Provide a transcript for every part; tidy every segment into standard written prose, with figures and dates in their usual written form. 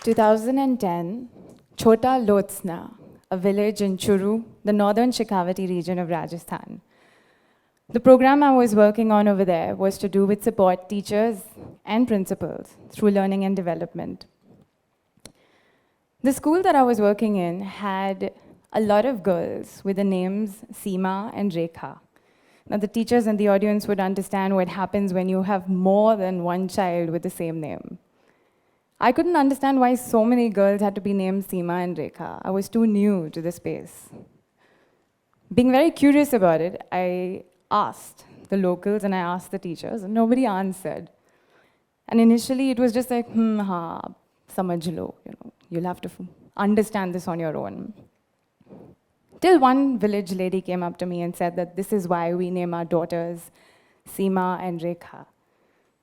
2010, Chota Lotsna, a village in Churu, the northern Shekhawati region of Rajasthan. The program I was working on over there was to do with support teachers and principals through learning and development. The school that I was working in had a lot of girls with the names Seema and Rekha. Now, the teachers in the audience would understand what happens when you have more than one child with the same name. I couldn't understand why so many girls had to be named Seema and Rekha. I was too new to the space. Being very curious about it, I asked the locals and I asked the teachers, and nobody answered. And initially, it was just like, samajh lo, you'll have to understand this on your own. Till one village lady came up to me and said that this is why we name our daughters Seema and Rekha.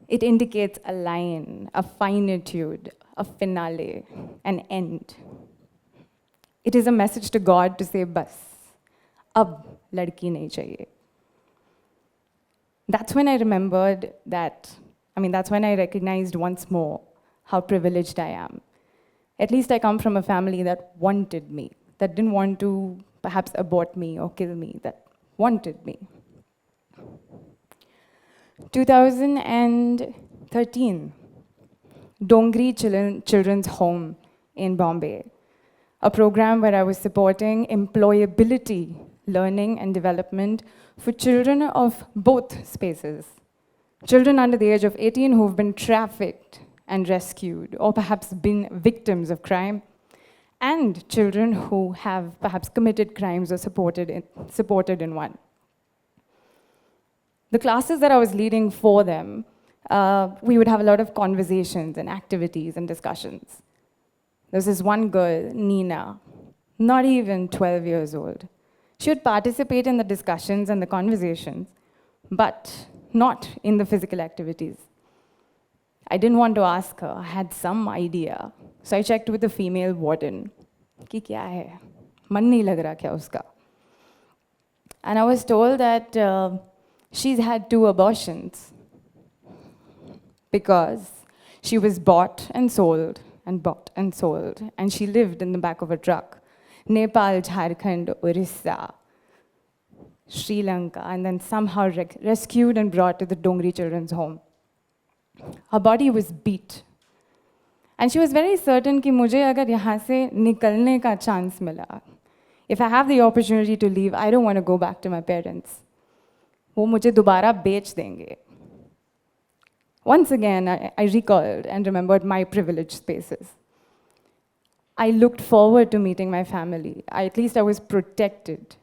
It indicates a line, a finitude, a finale, an end. It is a message to God to say, bas, ab ladki nahi chahiye. That's when I remembered that's when I recognized once more how privileged I am. At least I come from a family that wanted me, that didn't want to perhaps abort me or kill me, that wanted me. 2013, Dongri Children's Home in Bombay, a program where I was supporting employability, learning and development for children of both spaces. Children under the age of 18 who've been trafficked and rescued, or perhaps been victims of crime, and children who have perhaps committed crimes or supported in one. The classes that I was leading for them, we would have a lot of conversations and activities and discussions. There was this one girl, Nina, not even 12 years old. She would participate in the discussions and the conversations, but not in the physical activities. I didn't want to ask her, I had some idea. So I checked with the female warden, कि क्या है? मन नहीं लग रहा क्या उसका? And I was told that she's had 2 abortions because she was bought and sold, and she lived in the back of a truck. Nepal, Jharkhand, Orissa, Sri Lanka, and then somehow rescued and brought to the Dongri Children's Home. Her body was beat. And she was very certain कि मुझे अगर यहाँ से निकलने का chance मिला, if I have the opportunity to leave, I don't want to go back to my parents. वो मुझे दोबारा बेच देंगे. Once again, I recalled and remembered my privileged spaces. I looked forward to meeting my family. At least I was protected.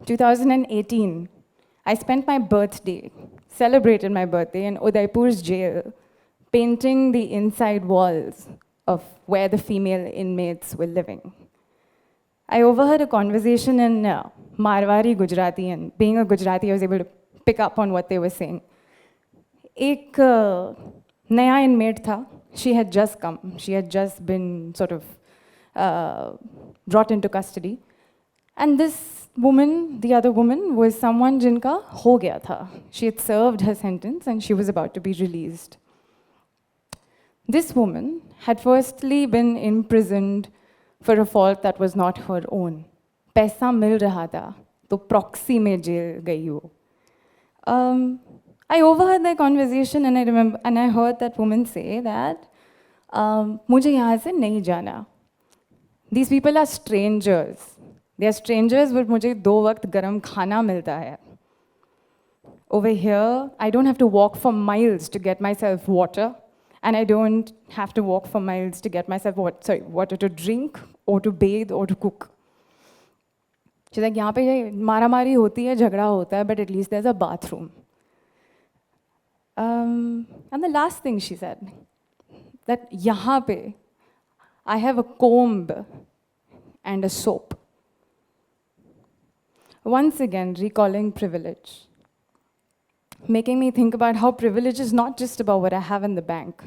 2018, I spent my birthday, celebrated my birthday in Udaipur's jail, painting the inside walls of where the female inmates were living. I overheard a conversation in Marwari Gujarati, and being a Gujarati, I was able to pick up on what they were saying. एक नया inmate था. She had just come. She had just been sort of brought into custody. And this woman, the other woman, was someone जिनका हो गया था. She had served her sentence and she was about to be released. This woman had firstly been imprisoned for a fault that was not her own. पैसा मिल रहा था, तो proxy में jail गई वो. I overheard that conversation and I heard that woman say that मुझे यहाँ से नहीं जाना. These people are strangers. They are strangers, but मुझे 2 वक्त गरम खाना मिलता है. Over here, I don't have to walk for miles to get myself water, and I don't have to walk for miles to get myself water to drink, or to bathe, or to cook. She's like, यहाँ पे मारामारी होती है, झगड़ा होता है, but at least there's a bathroom. And the last thing she said, that यहाँ पे I have a comb and a soap. Once again, recalling privilege, making me think about how privilege is not just about what I have in the bank.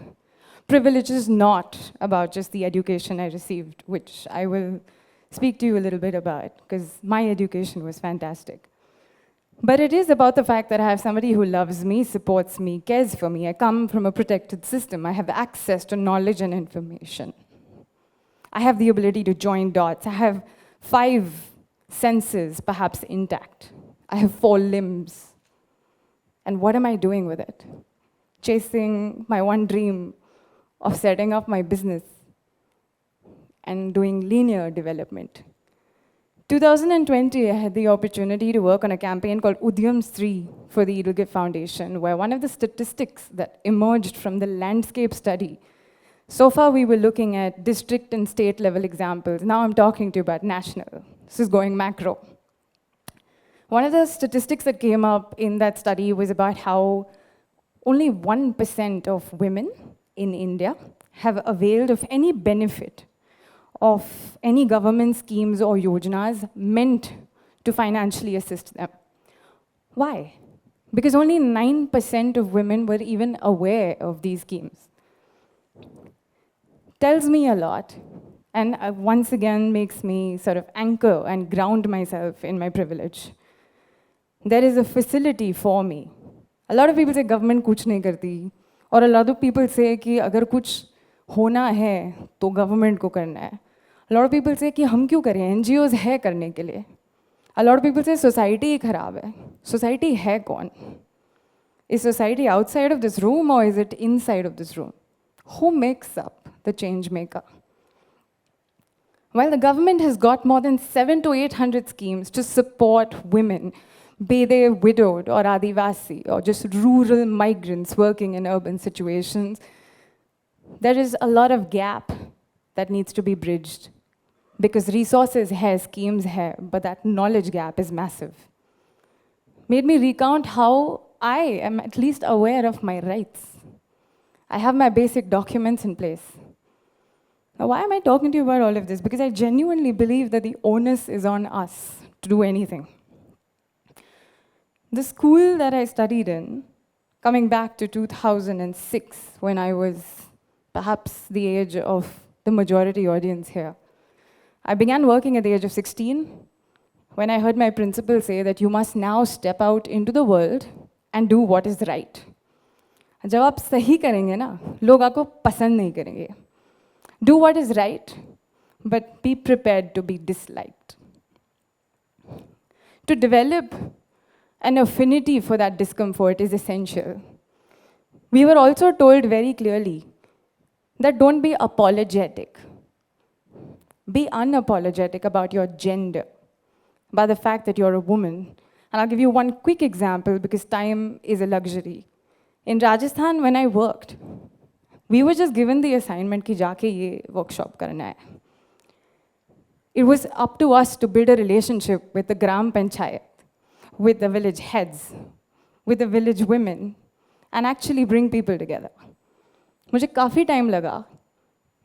Privilege is not about just the education I received, which I will speak to you a little bit about, because my education was fantastic. But it is about the fact that I have somebody who loves me, supports me, cares for me. I come from a protected system. I have access to knowledge and information. I have the ability to join dots. I have 5 senses, perhaps intact. I have 4 limbs. And what am I doing with it? Chasing my one dream of setting up my business and doing linear development. 2020, I had the opportunity to work on a campaign called Udyam 3 for the Edelgift Foundation, where one of the statistics that emerged from the landscape study, so far we were looking at district and state level examples. Now I'm talking to you about national. This is going macro. One of the statistics that came up in that study was about how only 1% of women in India have availed of any benefit of any government schemes or yojanas meant to financially assist them. Why? Because only 9% of women were even aware of these schemes. Tells me a lot, and once again makes me sort of anchor and ground myself in my privilege. There is a facility for me. A lot of people say government kuch nahi karti, or a lot of people say कि अगर कुछ होना है तो government को करना है. A lot of people say कि हम क्यों करें, NGOs है करने के लिए. A lot of people say society ही खराब है. Society है कौन? Is society outside of this room or is it inside of this room? Who makes up the change maker? While the government has got more than 700 to 800 schemes to support women, be they widowed or Adivasi or just rural migrants working in urban situations, there is a lot of gap that needs to be bridged. Because resources hai, schemes hai, but that knowledge gap is massive. Made me recount how I am at least aware of my rights. I have my basic documents in place. Now, why am I talking to you about all of this? Because I genuinely believe that the onus is on us to do anything. The school that I studied in, coming back to 2006, when I was perhaps the age of the majority audience here, I began working at the age of 16 when I heard my principal say that you must now step out into the world and do what is right. जब आप सही करेंगे ना, लोग आपको पसंद नहीं करेंगे. Do what is right, but be prepared to be disliked. To develop an affinity for that discomfort is essential. We were also told very clearly that don't be apologetic. Be unapologetic about your gender, about the fact that you're a woman. And I'll give you one quick example because time is a luxury. In Rajasthan, when I worked, we were just given the assignment ki jaake ye workshop karna hai. It was up to us to build a relationship with the Gram Panchayat, with the village heads, with the village women, and actually bring people together. मुझे काफ़ी time लगा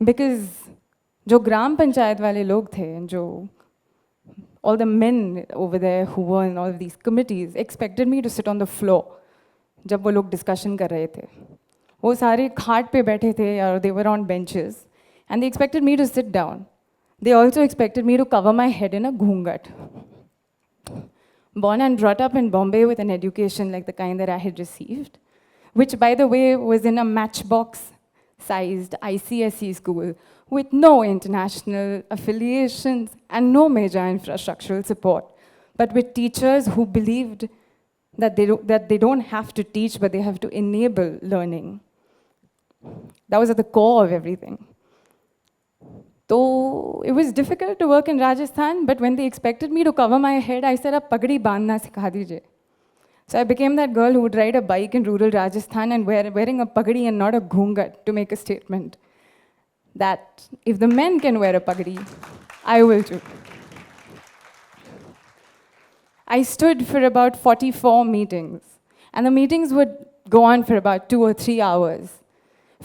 because जो ग्राम पंचायत वाले लोग थे, जो all the men over there who were in all of these committees expected me to sit on the floor जब वो लोग discussion कर रहे थे. वो सारे खाट पे बैठे थे or they were on benches and they expected me to sit down. They also expected me to cover my head in a ghungat. Born and brought up in Bombay with an education like the kind that I had received, which by the way was in a matchbox-sized ICSE school with no international affiliations and no major infrastructural support, but with teachers who believed that they don't have to teach, but they have to enable learning. That was at the core of everything. So it was difficult to work in Rajasthan, but when they expected me to cover my head, I said, "Ab pagdi bandhna sikha dijiye." So I became that girl who would ride a bike in rural Rajasthan and wearing a pagdi and not a ghungat to make a statement that if the men can wear a pagdi, I will too. I stood for about 44 meetings, and the meetings would go on for about 2 or 3 hours.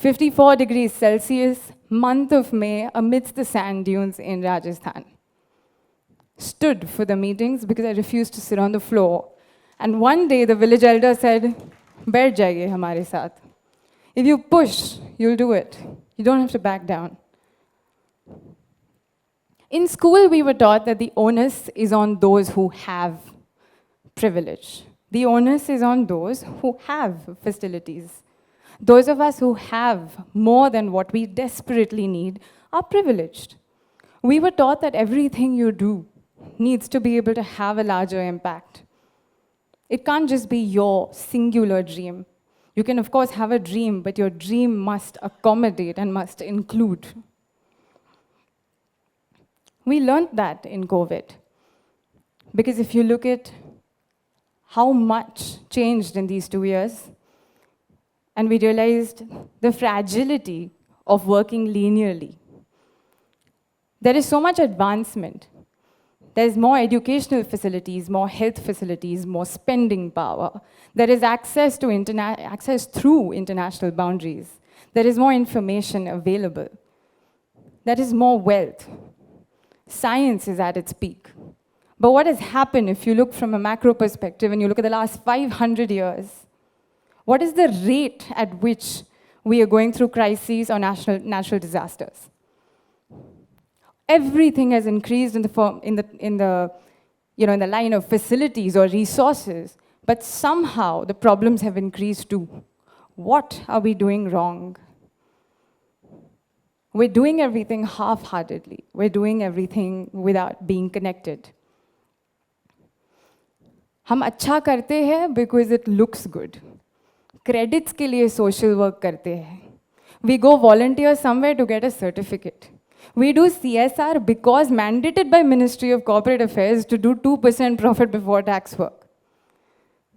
54 degrees Celsius, month of May, amidst the sand dunes in Rajasthan. Stood for the meetings because I refused to sit on the floor. And one day the village elder said, "Baith jaiye hamare saath. If you push, you'll do it. You don't have to back down." In school, we were taught that the onus is on those who have privilege. The onus is on those who have facilities. Those of us who have more than what we desperately need are privileged. We were taught that everything you do needs to be able to have a larger impact. It can't just be your singular dream. You can, of course, have a dream, but your dream must accommodate and must include. We learned that in COVID. Because if you look at how much changed in these 2 years, and we realized the fragility of working linearly. There is so much advancement. There's more educational facilities, more health facilities, more spending power. There is access through international boundaries. There is more information available. There is more wealth. Science is at its peak. But what has happened, if you look from a macro perspective and you look at the last 500 years, what is the rate at which we are going through crises or natural disasters? Everything has increased in the line of facilities or resources, but somehow the problems have increased too. What are we doing wrong? We're doing everything half-heartedly. We're doing everything without being connected. हम अच्छा करते हैं because it looks good. Credits के लिए social work करते हैं. We go volunteer somewhere to get a certificate. We do CSR because mandated by Ministry of Corporate Affairs to do 2% profit before tax work.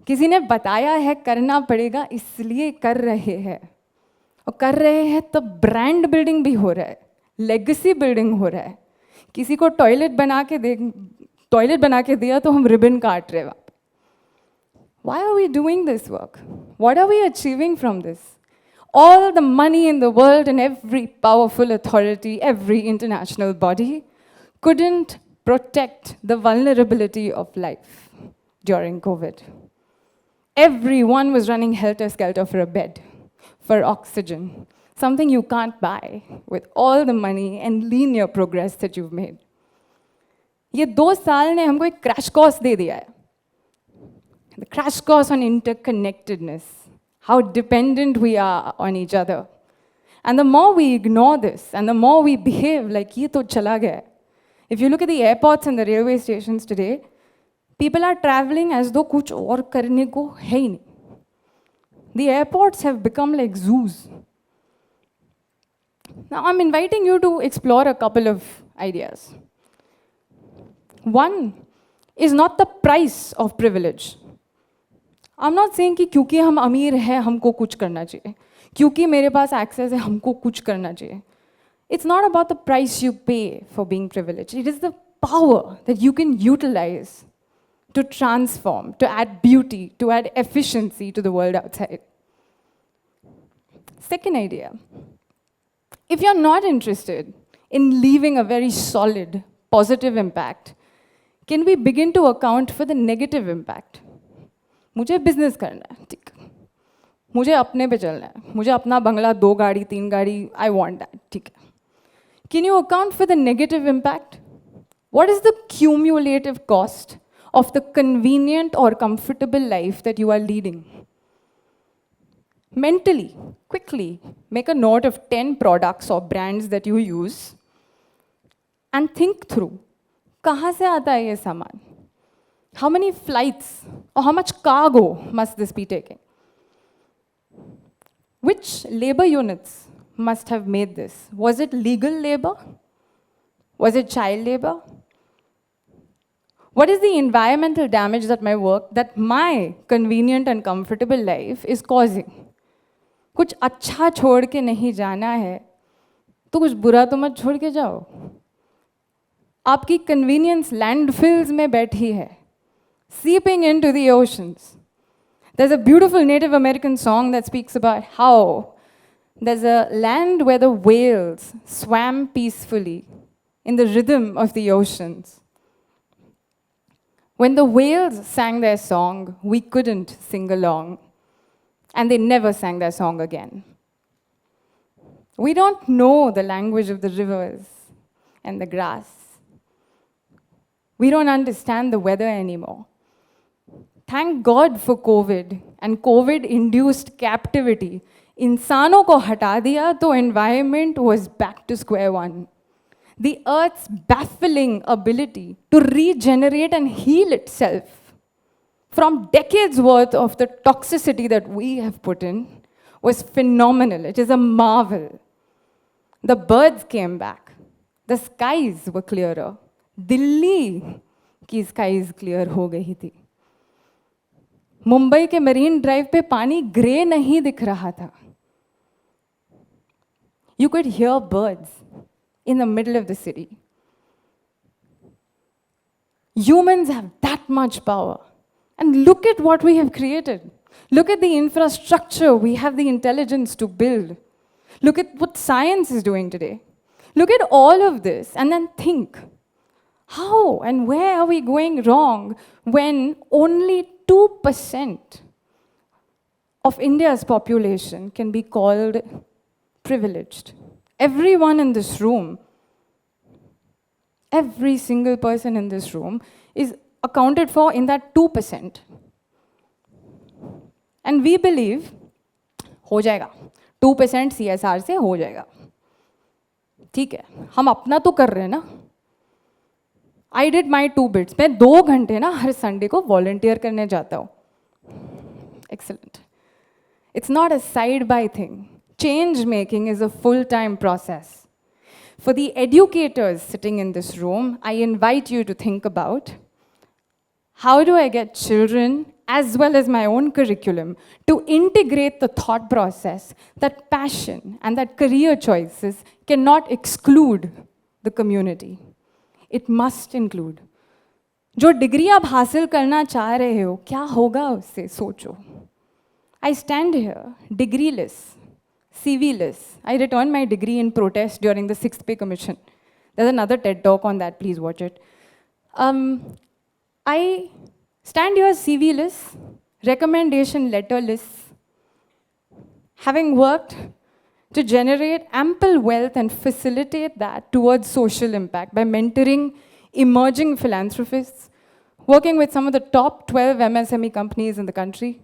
किसी ने बताया है करना पड़ेगा इसलिए कर रहे हैं. और कर रहे हैं तो ब्रांड बिल्डिंग भी हो रहा है, लेगेसी बिल्डिंग हो रहा है. किसी को टॉयलेट बना के दिया तो हम रिबन काट रहे हैं. Why are we doing this work? What are we achieving from this? All the money in the world and every powerful authority, every international body couldn't protect the vulnerability of life during COVID. Everyone was running helter-skelter for a bed, for oxygen, something you can't buy with all the money and linear progress that you've made. ये 2 साल ने हमको एक crash course दे दिया है. The crash course on interconnectedness, how dependent we are on each other. And the more we ignore this, and the more we behave like ye to chala gaya. If you look at the airports and the railway stations today, people are traveling as though kuch aur karne ko hai hi nahi. The airports have become like zoos. Now I'm inviting you to explore a couple of ideas. One is not the price of privilege. I'm not saying कि क्योंकि हम अमीर हैं हमको कुछ करना चाहिए, क्योंकि मेरे पास access है हमको कुछ करना चाहिए. It's not about the price you pay for being privileged. It is the power that you can utilize to transform, to add beauty, to add efficiency to the world outside. Second idea. If you're not interested in leaving a very solid, positive impact, can we begin to account for the negative impact? मुझे business करना है, ठीक. मुझे अपने पे चलना है, मुझे अपना बंगला 2 गाड़ी 3 गाड़ी, I want that, ठीक है. Can you account for the negative impact? What is the cumulative cost of the convenient or comfortable life that you are leading? Mentally, quickly, make a note of 10 products or brands that you use and think through, कहाँ से आता है ये सामान? How many flights or how much cargo must this be taking? Which labor units must have made this? Was it legal labor? Was it child labor? What is the environmental damage that my convenient and comfortable life is causing? कुछ अच्छा छोड़ के नहीं जाना है, तो कुछ बुरा तो मत छोड़ के जाओ. आपकी convenience landfills में बैठी है, seeping into the oceans. There's a beautiful Native American song that speaks about how there's a land where the whales swam peacefully in the rhythm of the oceans. When the whales sang their song, we couldn't sing along, and they never sang their song again. We don't know the language of the rivers and the grass. We don't understand the weather anymore. Thank God for COVID and COVID-induced captivity. इंसानों को हटा दिया तो environment was back to square one. The Earth's baffling ability to regenerate and heal itself from decades worth of the toxicity that we have put in was phenomenal. It is a marvel. The birds came back. The skies were clearer. Delhi की skies clear हो गई थी. मुंबई के marine drive पे पानी grey नहीं दिख रहा था. You could hear birds in the middle of the city. Humans have that much power. And look at what we have created. Look at the infrastructure we have the intelligence to build. Look at what science is doing today. Look at all of this and then think, how and where are we going wrong when only 2% of India's population can be called privileged? Everyone in this room, every single person in this room is accounted for in that 2%. And we believe, हो जाएगा, 2% CSR से हो जाएगा. ठीक है, हम अपना तो कर रहे हैं ना. I did my 2 bits. मैं 2 घंटे ना हर संडे को volunteer करने जाता हूँ. Excellent. It's not a side-by thing. Change making is a full-time process. For the educators sitting in this room, I invite you to think about, how do I get children, as well as my own curriculum, to integrate the thought process that passion and that career choices cannot exclude the community? It must include. जो degree आप हासिल करना चाह रहे हो, क्या होगा उससे सोचो. I stand here, degree-less, CV-less. I returned my degree in protest during the 6th Pay Commission. There's another TED talk on that, please watch it. I stand here CV-less, recommendation letter-less, having worked to generate ample wealth and facilitate that towards social impact by mentoring emerging philanthropists, working with some of the top 12 MSME companies in the country,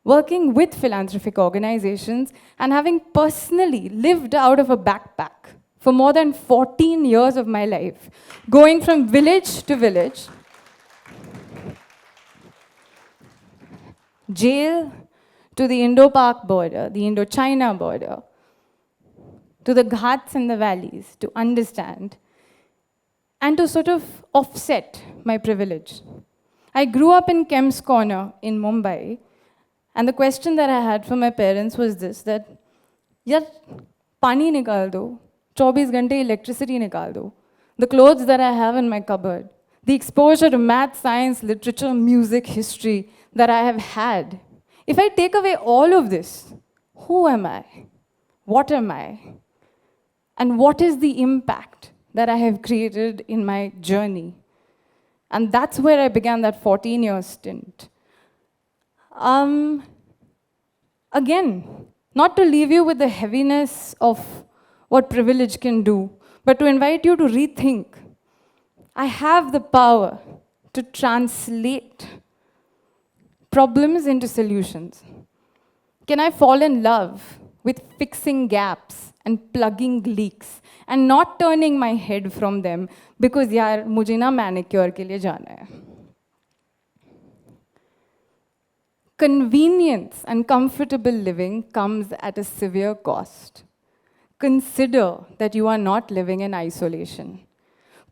working with philanthropic organizations, and having personally lived out of a backpack for more than 14 years of my life, going from village to village, jail to the Indo-Pak border, the Indo-China border, to the ghats and the valleys, to understand and to sort of offset my privilege. I grew up in Kemp's Corner in Mumbai, and the question that I had for my parents was this, that, yaar, pani nikal do, 24 घंटे electricity nikal do, the clothes that I have in my cupboard, the exposure to math, science, literature, music, history that I have had. If I take away all of this, who am I? What am I? And what is the impact that I have created in my journey? And that's where I began that 14-year stint. Again, not to leave you with the heaviness of what privilege can do, but to invite you to rethink. I have the power to translate problems into solutions. Can I fall in love with fixing gaps and plugging leaks and not turning my head from them because yaar mujhe na manicure ke liye jana hai? Convenience and comfortable living comes at a severe cost. Consider that you are not living in isolation.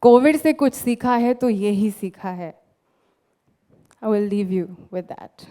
COVID से कुछ सीखा है तो यही सीखा है. I will leave you with that.